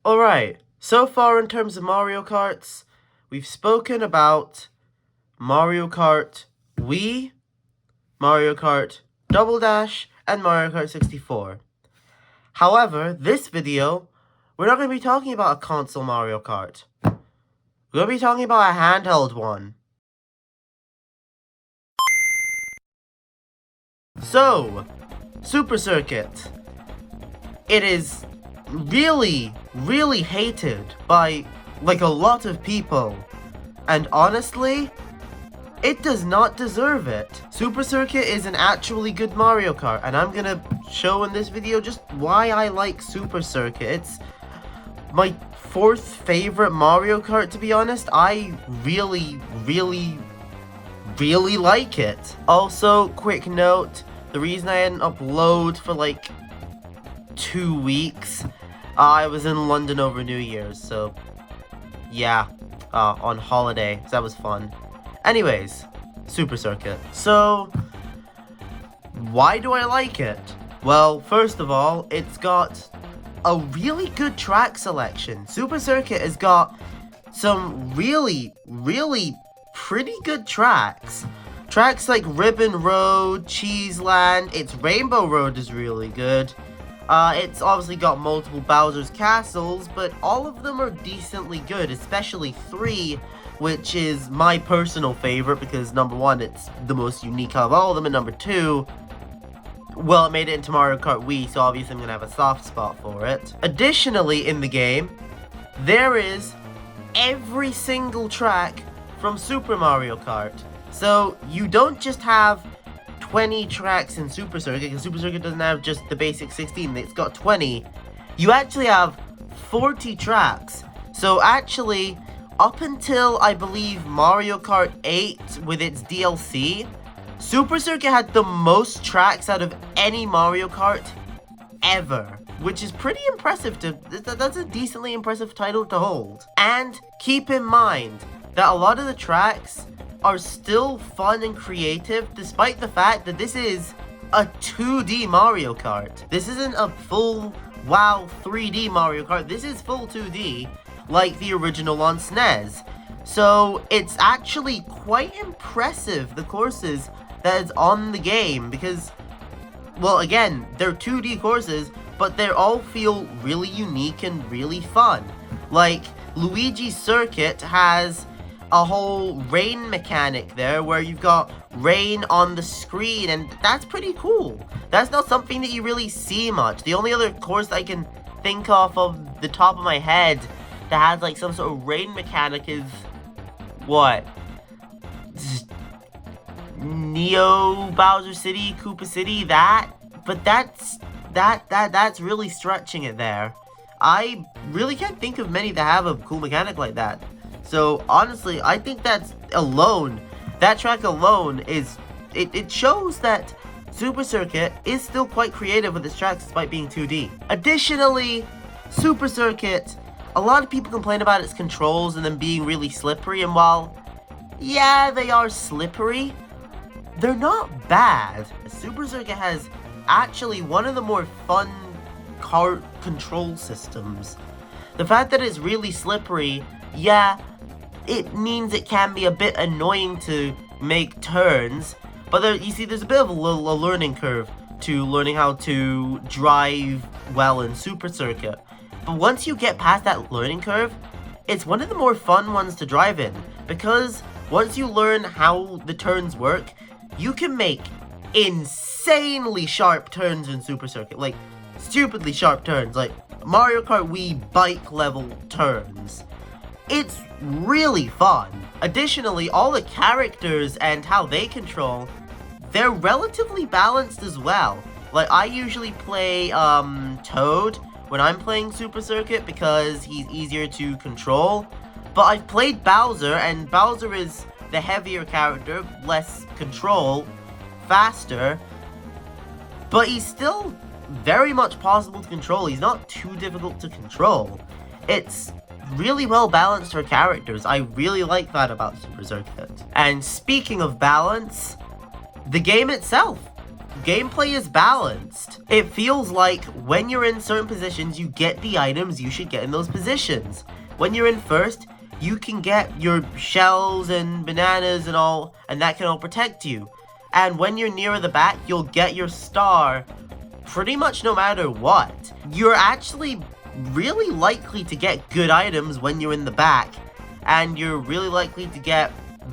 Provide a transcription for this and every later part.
Alright, so far in terms of Mario Karts, we've spoken about Mario Kart Wii, Mario Kart Double Dash, and Mario Kart 64. However, this video, we're not going to be talking about a console Mario Kart. We're going to be talking about a handheld one. So, Super Circuit. It is really hated by, like, a lot of people. And honestly, it does not deserve it. Super Circuit is an actually good Mario Kart, and I'm gonna show in this video just why I like Super Circuit. It's my fourth favorite Mario Kart, to be honest. I really like it. Also, quick note, the reason I didn't upload for like 2 weeks, I was in London over New Year's, so yeah, on holiday, so that was fun. Anyways, Super Circuit. So, why do I like it? Well, first of all, it's got a really good track selection. Super Circuit has got some really pretty good tracks. Tracks like Ribbon Road, Cheeseland, its Rainbow Road is really good. It's obviously got multiple Bowser's Castles, but all of them are decently good, especially 3, which is my personal favorite because number 1, it's the most unique out of all of them, and number 2, well, it made it into Mario Kart Wii, so obviously I'm going to have a soft spot for it. Additionally, in the game, there is every single track from Super Mario Kart. So, you don't just have 20 tracks in Super Circuit, because Super Circuit doesn't have just the basic 16, it's got 20. You actually have 40 tracks. So actually, up until, I believe, Mario Kart 8 with its DLC, Super Circuit had the most tracks out of any Mario Kart ever, which is pretty impressive that's a decently impressive title to hold. And keep in mind that a lot of the tracks are still fun and creative, despite the fact that this is a 2D Mario Kart. This isn't a full, wow, 3D Mario Kart. This is full 2D, like the original on SNES. So, it's actually quite impressive, the courses that is on the game, because, well, again, they're 2D courses, but they all feel really unique and really fun. Like, Luigi's Circuit has a whole rain mechanic there where you've got rain on the screen, and that's pretty cool. That's not something that you really see much. The only other course I can think of the top of my head that has like some sort of rain mechanic is what? Neo Bowser City, Koopa City, but that's really stretching it there. I really can't think of many that have a cool mechanic like that. So, honestly, I think that track alone is, it shows that Super Circuit is still quite creative with its tracks despite being 2D. Additionally, Super Circuit, a lot of people complain about its controls and them being really slippery, and while, yeah, they are slippery, they're not bad. Super Circuit has actually one of the more fun kart control systems. The fact that it's really slippery, yeah, it means it can be a bit annoying to make turns, but you see, there's a bit of a learning curve to learning how to drive well in Super Circuit. But once you get past that learning curve, it's one of the more fun ones to drive in, because once you learn how the turns work, you can make insanely sharp turns in Super Circuit, like stupidly sharp turns, like Mario Kart Wii bike level turns. It's really fun. Additionally, all the characters and how they control, they're relatively balanced as well. Like, I usually play Toad when I'm playing Super Circuit because he's easier to control. But I've played Bowser, and Bowser is the heavier character, less control, faster, but he's still very much possible to control. He's not too difficult to control. It's really well balanced for characters. I really like that about Super Circuit. And speaking of balance, the game itself. gameplay is balanced. It feels like when you're in certain positions, you get the items you should get in those positions. When you're in first, you can get your shells and bananas and all, and that can all protect you. And when you're nearer the back, you'll get your star pretty much no matter what. You're actually really likely to get good items when you're in the back, and you're really likely to get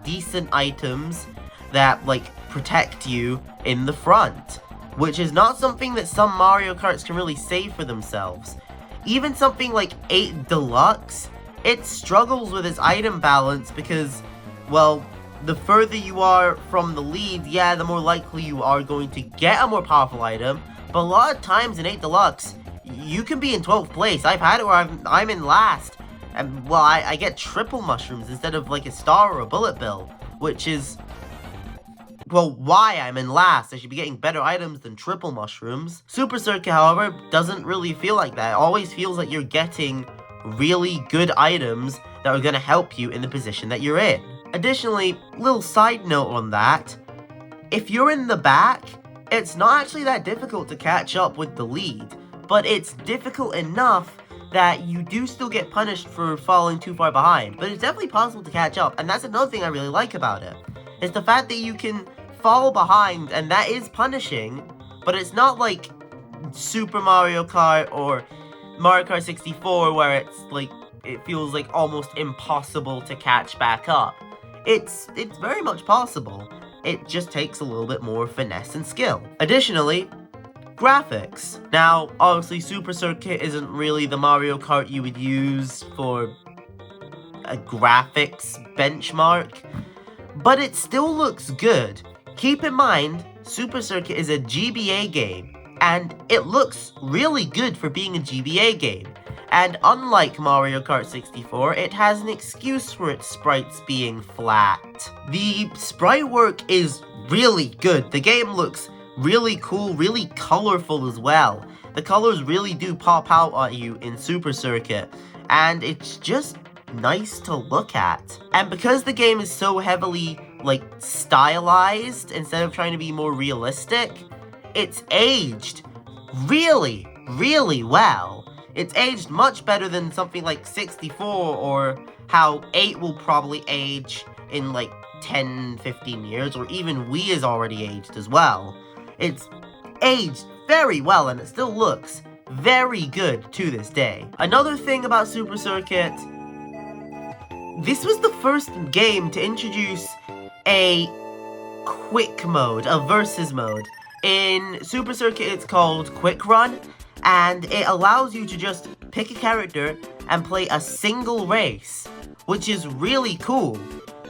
decent items that, like, protect you in the front, which is not something that some Mario Karts can really say for themselves. Even something like 8 Deluxe, it struggles with its item balance because, well, the further you are from the lead, yeah, the more likely you are going to get a more powerful item, but a lot of times in 8 Deluxe, you can be in 12th place. I've had it where I'm in last, and, well, I get triple mushrooms instead of, like, a star or a bullet bill, which is, well, why I'm in last. I should be getting better items than triple mushrooms. Super Circuit, however, doesn't really feel like that. It always feels like you're getting really good items that are going to help you in the position that you're in. Additionally, little side note on that, if you're in the back, it's not actually that difficult to catch up with the lead, but it's difficult enough that you do still get punished for falling too far behind, but it's definitely possible to catch up, and that's another thing I really like about it, is the fact that you can fall behind, and that is punishing, but it's not like Super Mario Kart or Mario Kart 64 where it's like, it feels like almost impossible to catch back up. It's very much possible. It just takes a little bit more finesse and skill. Additionally, graphics. Now, obviously Super Circuit isn't really the Mario Kart you would use for a graphics benchmark, but it still looks good. Keep in mind, Super Circuit is a GBA game, and it looks really good for being a GBA game. And unlike Mario Kart 64, it has an excuse for its sprites being flat. The sprite work is really good. The game looks really cool, really colorful as well. The colors really do pop out at you in Super Circuit, and it's just nice to look at. And because the game is so heavily, like, stylized instead of trying to be more realistic, it's aged really, really well. It's aged much better than something like 64 or how 8 will probably age in like 10, 15 years, or even Wii is already aged as well. It's aged very well and it still looks very good to this day. Another thing about Super Circuit, this was the first game to introduce a quick mode, a versus mode. In Super Circuit, it's called Quick Run, and it allows you to just pick a character and play a single race, which is really cool.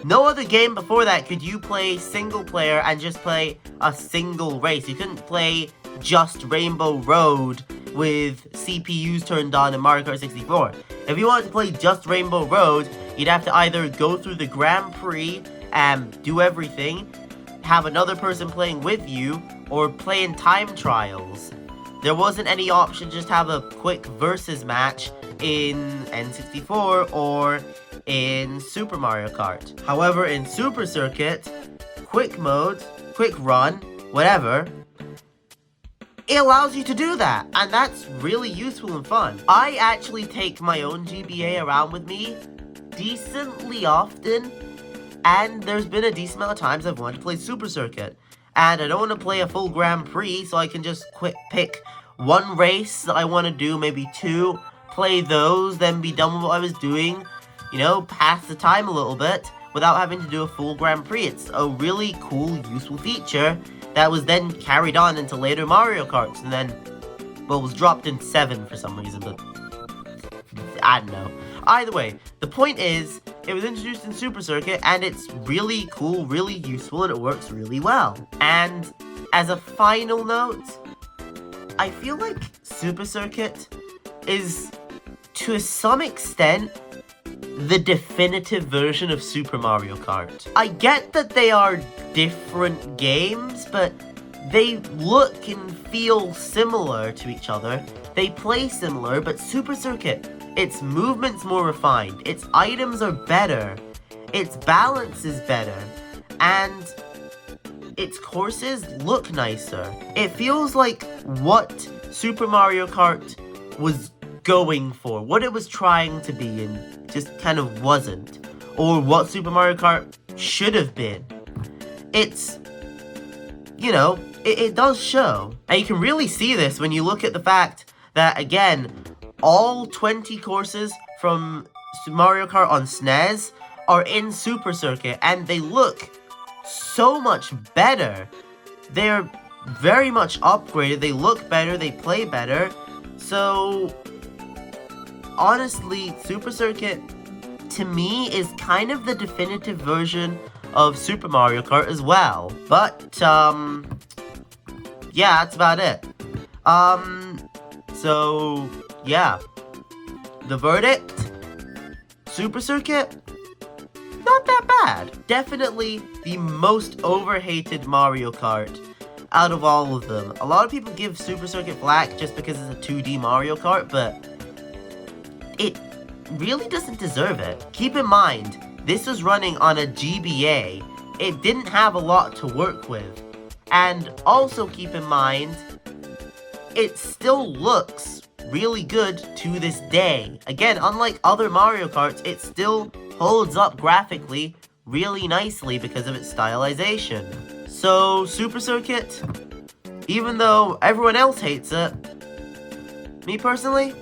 No other game before that could you play single player and just play a single race. You couldn't play just Rainbow Road with CPUs turned on in Mario Kart 64. If you wanted to play just Rainbow Road, you'd have to either go through the Grand Prix and do everything, have another person playing with you, or play in time trials. There wasn't any option to just have a quick versus match in N64 or in Super Mario Kart. However, in Super Circuit, quick mode, quick run, whatever, it allows you to do that, and that's really useful and fun. I actually take my own GBA around with me decently often, and there's been a decent amount of times I've wanted to play Super Circuit, and I don't want to play a full Grand Prix, so I can just pick one race that I want to do, maybe two, play those, then be done with what I was doing, you know, pass the time a little bit, without having to do a full Grand Prix. It's a really cool, useful feature that was then carried on into later Mario Karts, and then, well, was dropped in 7 for some reason, but I don't know. Either way, the point is, it was introduced in Super Circuit, and it's really cool, really useful, and it works really well. And as a final note, I feel like Super Circuit is, to some extent, the definitive version of Super Mario Kart. I get that they are different games, but they look and feel similar to each other. They play similar, but Super Circuit, its movement's more refined, its items are better, its balance is better, and its courses look nicer. It feels like what Super Mario Kart was going for, what it was trying to be and just kind of wasn't, or what Super Mario Kart should have been. It's, you know, it does show. And you can really see this when you look at the fact that, again, all 20 courses from Mario Kart on SNES are in Super Circuit, and they look so much better. They're very much upgraded, they look better, they play better. So, honestly, Super Circuit, to me, is kind of the definitive version of Super Mario Kart as well. But, yeah, that's about it. So, yeah. The verdict? Super Circuit? Not that bad. Definitely the most overhated Mario Kart out of all of them. A lot of people give Super Circuit flack just because it's a 2D Mario Kart, but it really doesn't deserve it. Keep in mind, this was running on a GBA. It didn't have a lot to work with. And also keep in mind, it still looks really good to this day. Again, unlike other Mario Karts, it still holds up graphically really nicely because of its stylization. So, Super Circuit, even though everyone else hates it, me personally,